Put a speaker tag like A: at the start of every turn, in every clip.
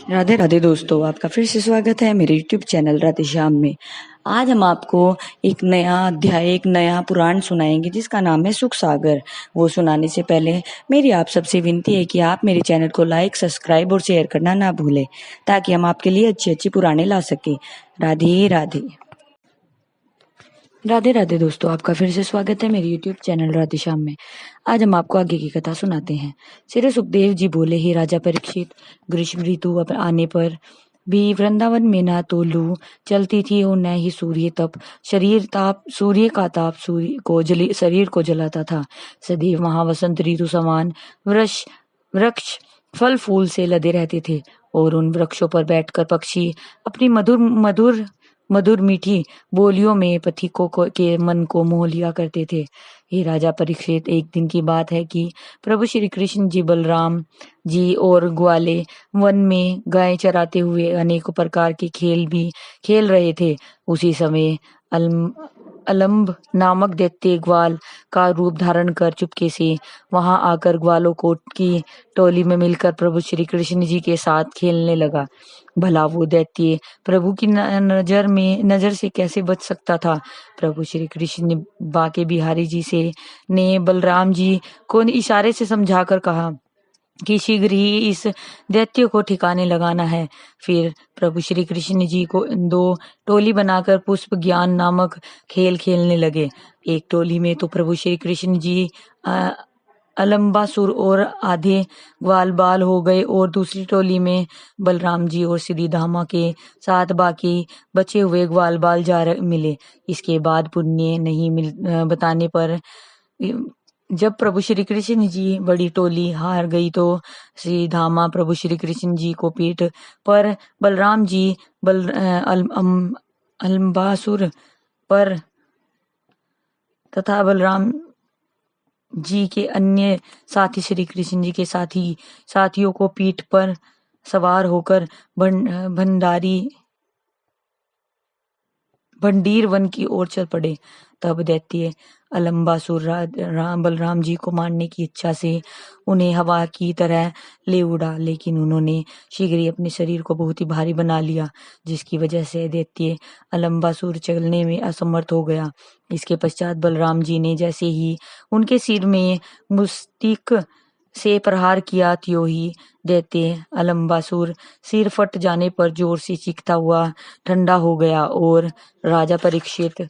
A: राधे राधे दोस्तों, आपका फिर से स्वागत है मेरे YouTube चैनल राधे श्याम में। आज हम आपको एक नया अध्याय, एक नया पुराण सुनाएंगे जिसका नाम है सुख सागर। वो सुनाने से पहले मेरी आप सबसे विनती है कि आप मेरे चैनल को लाइक, सब्सक्राइब और शेयर करना ना भूलें, ताकि हम आपके लिए अच्छी अच्छी पुराणे ला सकें। राधे राधे। राधे राधे दोस्तों, आपका फिर से स्वागत है मेरे यूट्यूब चैनल राधे श्याम में। आज हम आपको आगे की कथा सुनाते हैं। श्री सुखदेव जी बोले, ही राजा परीक्षित, ग्रीष्म ऋतु आने पर भी वृंदावन में न तो लू चलती थी और न ही सूर्य का ताप शरीर को जलाता था। सदैव वहां वसंत ऋतु समान वृक्ष फल फूल से लदे रहते थे और उन वृक्षों पर बैठकर पक्षी अपनी मधुर मीठी बोलियों में पथिकों के मन को मोह लिया करते थे। हे राजा परीक्षित, एक दिन की बात है कि प्रभु श्री कृष्ण जी, बलराम जी और ग्वाले वन में गाय चराते हुए अनेक प्रकार के खेल भी खेल रहे थे। उसी समय अलम्ब नामक दैत्य ग्वाल का रूप धारण कर चुपके से वहां आकर ग्वालों को की टोली में मिलकर प्रभु श्री कृष्ण जी के साथ खेलने लगा। भला वो दैत्य प्रभु की नजर से कैसे बच सकता था। प्रभु श्री कृष्ण ने बाके बिहारी जी ने बलराम जी को इशारे से समझाकर कहा कि शीघ्र ही इस दैत्य को ठिकाने लगाना है। फिर प्रभु श्री कृष्ण जी को दो टोली बनाकर पुष्प ज्ञान नामक खेल खेलने लगे। एक टोली में तो प्रभु श्री कृष्ण जी अलम्बासुर और आधे ग्वाल बाल हो गए और दूसरी टोली में बलराम जी और सिद्धिधामा के साथ बाकी बचे हुए ग्वाल बाल मिले। इसके बाद पुण्य नहीं बताने पर जब प्रभु श्री कृष्ण जी बड़ी टोली हार गई तो श्री धामा प्रभु श्री कृष्ण जी को पीठ पर, बलराम जी अलम्बासुर पर तथा बलराम जी के अन्य साथी श्री कृष्ण जी के साथियों को पीठ पर सवार होकर भंडीर वन की ओर चल पड़े। तब दैत्य अलम्बासुर बलराम जी को मारने की इच्छा से उन्हें हवा की तरह ले उड़ा, लेकिन उन्होंने शीघ्र ही अपने शरीर को बहुत ही भारी बना लिया, जिसकी वजह से दैत्य अलम्बासुर चलने में असमर्थ हो गया। इसके पश्चात बलराम जी ने जैसे ही उनके सिर में मुस्तिक से प्रहार किया, त्यों ही दैत्य अलम्बासुर सिर फट जाने पर जोर से चीखता हुआ ठंडा हो गया और राजा परीक्षित,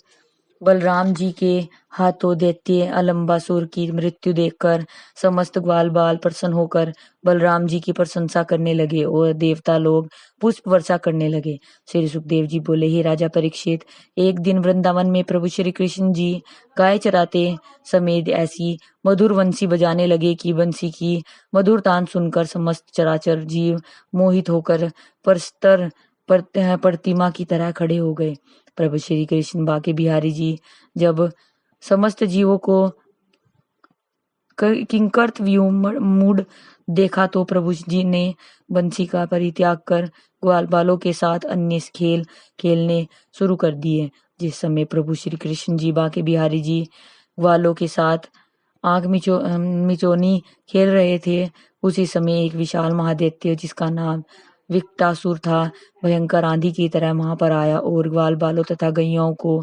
A: बलराम जी के हाथों दैत्य अलम्बासुर की मृत्यु देखकर समस्त ग्वाल बाल प्रसन्न होकर बलराम जी की प्रशंसा करने लगे और देवता लोग पुष्प वर्षा करने लगे। श्री सुखदेव जी बोले, ही राजा परीक्षित, एक दिन वृंदावन में प्रभु श्री कृष्ण जी गाय चराते समय ऐसी मधुर वंशी बजाने लगे कि वंशी की मधुर तान सुनकर समस्त चराचर जीव मोहित होकर परस्तर प्रतिमा की तरह खड़े हो गए। प्रभु श्री कृष्ण बाके बिहारी जी जब समस्त जीवों को किंकर्त मूड देखा तो प्रभु जी ने बंसी का परित्याग कर ग्वाल बालों के साथ अन्य खेल खेलने शुरू कर दिए। जिस समय प्रभु श्री कृष्ण जी बाके बिहारी जी ग्वालों के साथ आंख मिचोनी खेल रहे थे, उसी समय एक विशाल महादैत्य जिसका नाम विकटासुर था, भयंकर आंधी की तरह वहां पर आया और ग्वाल बालों तथा गैयों को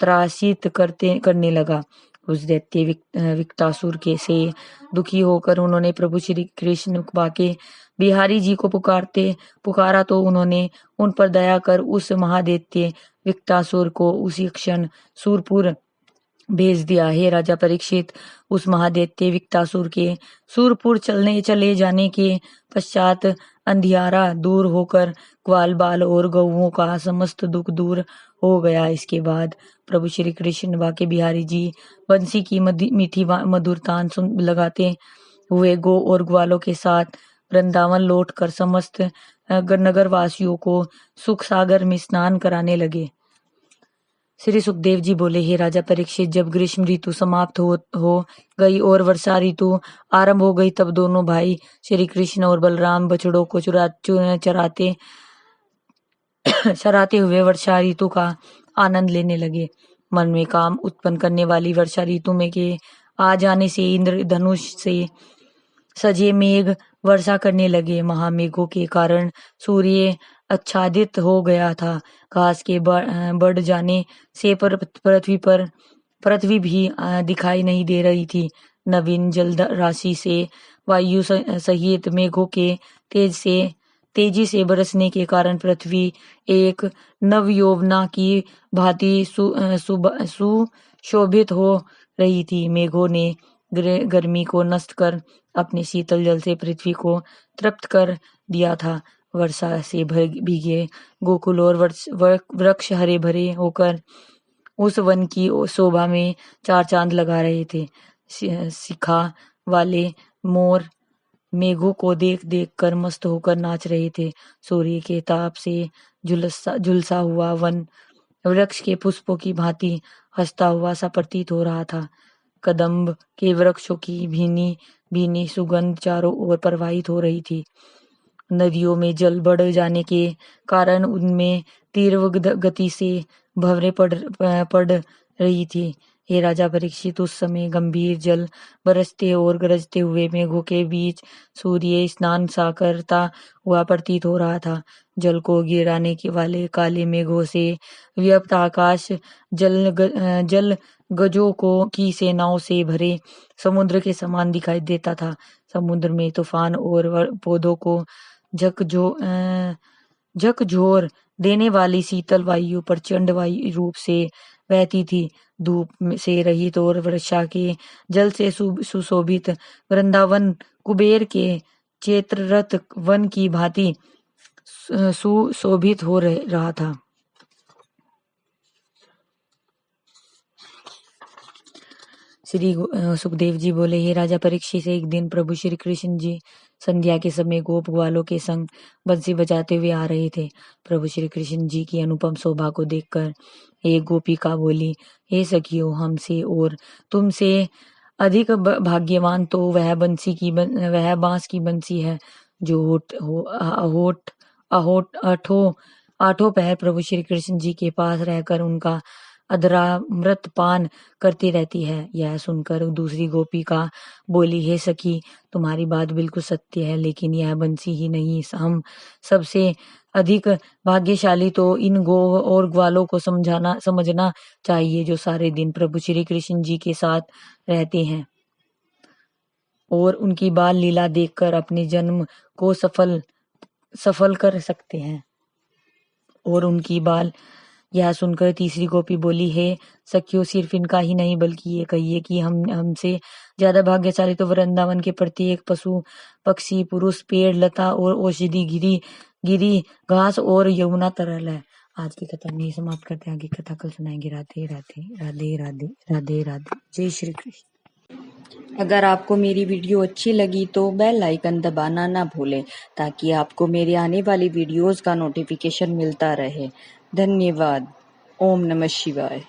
A: त्रासित करने लगा। उस दैत्य विकटासुर के से दुखी होकर उन्होंने प्रभु श्री कृष्ण बाके बिहारी जी को पुकारा तो उन्होंने उन पर दया कर उस महादैत्य विकटासुर को उसी क्षण सूरपुर भेज दिया। हे राजा परीक्षित, उस महादैत्य विकटासुर के सूरपुर चले जाने के पश्चात अंधियारा दूर होकर ग्वाल बाल और गौओं का समस्त दुख दूर हो गया। इसके बाद प्रभु श्री कृष्ण बाके बिहारी जी बंसी की मीठी मधुर तान लगाते हुए गौ और ग्वालों के साथ वृंदावन लौटकर समस्त नगर वासियों को सुख सागर में स्नान कराने लगे। श्री सुखदेव जी बोले, हे राजा परीक्षित, जब ग्रीष्म ऋतु समाप्त हो गई और वर्षा ऋतु आरंभ हो गई, तब दोनों भाई श्री कृष्ण और बलराम बछड़ों को चराते हुए वर्षा ऋतु का आनंद लेने लगे। मन में काम उत्पन्न करने वाली वर्षा ऋतु में के आ जाने से इंद्र धनुष से सजे मेघ वर्षा करने लगे। महामेघों के कारण सूर्य आच्छादित हो गया था। घास के बढ़ जाने से पृथ्वी भी दिखाई नहीं दे रही थी। नवीन जल राशि से वायु सहित मेघों के तेजी से बरसने के कारण पृथ्वी एक नवयौवना की भांति सुशोभित हो रही थी। मेघों ने गर्मी को नष्ट कर अपने शीतल जल से पृथ्वी को तृप्त कर दिया था। वर्षा से भीगे गोकुल और वृक्ष हरे भरे होकर उस वन की शोभा में चार चांद लगा रहे थे। शिखा वाले मोर मेघों को देख देख कर मस्त होकर नाच रहे थे। सूर्य के ताप से झुलसा हुआ वन वृक्ष के पुष्पों की भांति हंसता हुआ सा प्रतीत हो रहा था। कदम्ब के वृक्षों की भीनी भीनी सुगंध चारों ओर प्रवाहित हो रही थी। नदियों में जल बढ़ जाने के कारण उनमें तीव्र गति से भंवरें पड़ रही थी। हे राजा परीक्षित, उस समय गंभीर जल बरसते और गरजते हुए मेघों के बीच सूर्य स्नान सा करता हुआ प्रतीत हो रहा था। जल को गिराने के वाले काले मेघों से व्याप्त आकाश जल गजों की सेनाओं से भरे समुद्र के समान दिखाई देता था। समुद्र में तूफान और पौधों को झकझोर देने वाली शीतल वायु प्रचंड वायु रूप से बहती थी। धूप से रहित और वर्षा के जल से सुशोभित वृंदावन कुबेर के चैत्ररथ वन की भांति सुशोभित हो रहा था। श्री सुखदेव जी बोले, हे राजा परीक्षित, एक दिन प्रभु श्री कृष्ण जी संध्या के समय गोप ग्वालों के संग बंसी बजाते हुए आ रहे थे। प्रभु श्री कृष्ण जी की अनुपम शोभा को देखकर एक गोपिका बोली, हे सखियों, हमसे और तुमसे अधिक भाग्यवान तो वह बांस की बंसी है जो आठों पहर प्रभु श्री कृष्ण जी के पास रहकर उनका अधरामृत पान करती रहती है। यह सुनकर दूसरी गोपिका बोली, हे सखी, तुम्हारी बात बिल्कुल सत्य है, लेकिन यह बंसी ही नहीं, हम सबसे अधिक भाग्यशाली तो इन गो और ग्वालों को समझना चाहिए जो सारे दिन प्रभु श्री कृष्ण जी के साथ रहते हैं और उनकी बाल लीला देखकर अपने जन्म को सफल कर सकते हैं। और उनकी बाल यह सुनकर तीसरी गोपी बोली, हे सखियों, सिर्फ इनका ही नहीं बल्कि ये कहिए कि हमसे ज्यादा भाग्यशाली तो वृंदावन के प्रत्येक पशु पक्षी पुरुष पेड़ लता और औषधि गिरी घास और यमुना तरल है। आज की कथा नहीं समाप्त करते, आगे कथा कल सुनाएंगे। राधे राधे राधे राधे राधे राधे। जय श्री कृष्ण। अगर आपको मेरी वीडियो अच्छी लगी तो बेल आइकन दबाना ना भूलें ताकि आपको मेरे आने वाली वीडियोस का नोटिफिकेशन मिलता रहे। धन्यवाद। ओम नमः शिवाय।